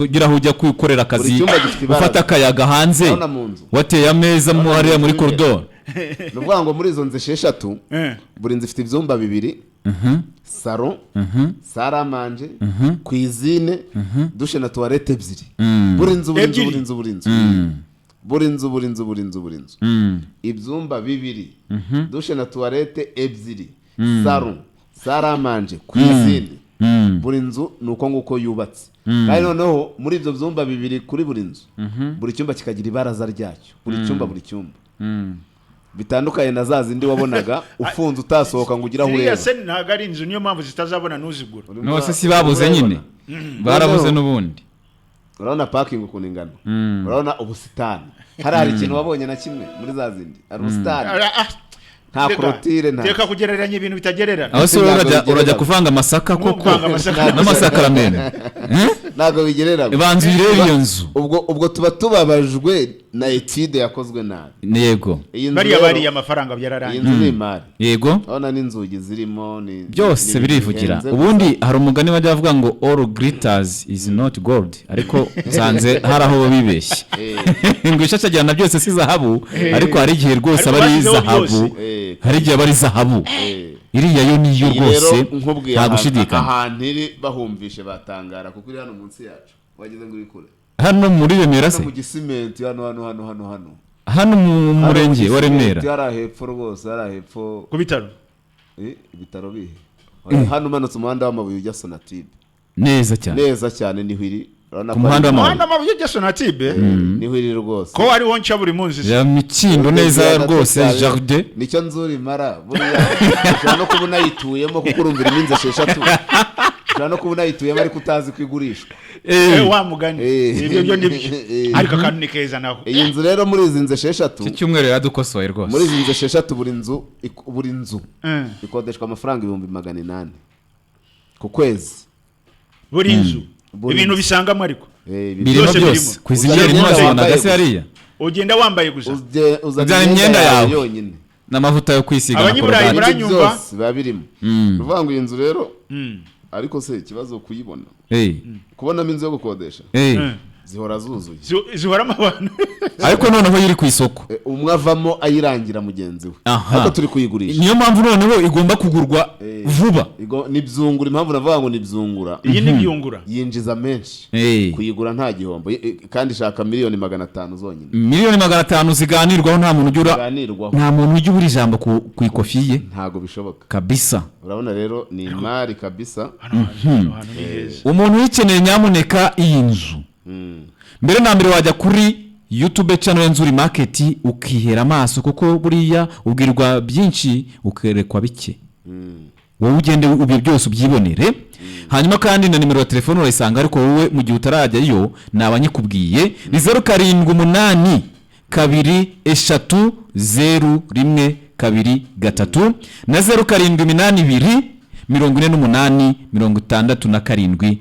kugira aho ujya kwikorera akazi ufata akayaga hanze wateye ameza mu hariya muri koridoro nuvuga ngo muri izo nzu 6 buri nzu ifite ibyumba 2 salon saramanje cuisine douche na toilette 2 buri nzu ibyumba 2 douche na toilette 2 salon saramanje cuisine buri nzu nuko nguko yubatse kandi noneho muri ibyo byumba 2 kuri buri nzu buri cyumba kikagira ibaraza ryacyo buri cyumba bitandukanye na zazindi wabonaga ufunze utasohoka ngo ugira ureba se ntago ari inzu niyo mpamvu zitazabona nuzigura no se babuze nyine barabuze nubundi urabona parking ukuntu ingana urabona ubusitani hari ikintu wabonye na kimwe muri zazindi ari ubusitani nta korotire nta teka kugereranya ibintu bitagererana aho se urajya kuvanga amasaka koko n'amasaka ramene nago bigererana banzu irebe iyo nzu ubwo tuba tubabajwe na etide yakozwe nabi yego bari amafaranga byararangiye inzu ni Imali yego abona n'inzugi zirimo ni byose birivugira ubundi hari umugani bajya bavuga ngo all glitters is not gold ariko nsanze haraho bibeshye ngo ishashagirana byose si zahabu ariko hari igihe rwose abari zahabu hari igihe bari zahabu iriya yo niyo rwose nta gushidikanya ahantu iri bahumvishe batangara kuko iri hano munsi yacu wagize ngo urikure hano muri Remera se mu gisimenti hano mu murenge wa Remera yari hepfo rwose yari hepfo ku bitaro ibitaro bihe hano manutse umuhanda w'amabuye ujya Sonatube neza cyane niho iri umuhanda w'amabuye ujya Sonatube niho iri rwose ko ari wonca buri munsi ya mikindo neza rwose jardin nicyo nzuri mara buriya ushobora no kubona yituyemo kuko urumvira iminsi 6 ushobora no kubona yituyemo ariko utazi kwigurishwa wa mugani ibyo nibyo ariko kandi nikeza naho iyi nzu rero muri izi nzu 6 iki cyumweru yadukosoye rwose muri izi nzu 6 buri nzu ikodeshwa amafaranga 800 ku kwezi buri nzu ibintu bisangamo ariko birimo byose kwizinjira n'imazona gase hariya ugenda wambaye gusa uzana imyenda yawe yonyine n'amavuta yo kwisiga na korogate baranyumva babirimo uvuga ngo iyi nzu rero ariko se ikibazo kuyibona kubonamo inzu yo gukodesha zihora zuzuye zihoramo abantu ariko noneho yiri ku isoko umwe avamo ayirangira mugenzi we ariko turi kuyigurisha niyo mpamvu noneho igomba kugurwa vuba ni byungura impamvu navuga ngo ni byungura iyi ni byungura yinjiza menshi kuyigura nta gihombo kandi shaka miliyoni 500 zonyine miliyoni 500 ziganirwaho nta muntu ujya ubura ijambo ku ikofi ye ntago bishoboka kabisa urabona rero ni Imali kabisa umuntu yikeneye nyamuneka iyi nzu mbere na mbere wajya kuri YouTube channel y'Nzuri Market ukihera amaso kuko buriya ubwirwa byinshi ukerekwa bike wowe ugende ubyo byose ubyibonere hanyuma kandi na nimero ya telefone urayisanga ariko wowe mu gihe utarajyayo nabanyikubwiye ni 078 2 3 0 1 2 na 0782 48 67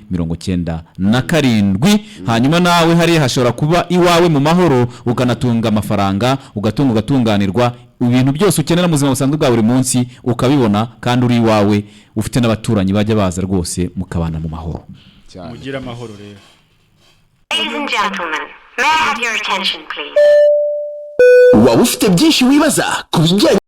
97 hanyuma nawe hari hashobora kuba iwawe mu mahoro ukanatunga amafaranga ugatunganirwa ibintu byose ukenera mu buzima busanzwe bwa buri munsi ukabibona kandi uri iwawe ufite n'abaturanyi bajya baza rwose mukabana mu mahoro mugira amahoro rero. Ladies and gentlemen, may I have your attention please? Waba ufite byinshi wibaza ku bijyanye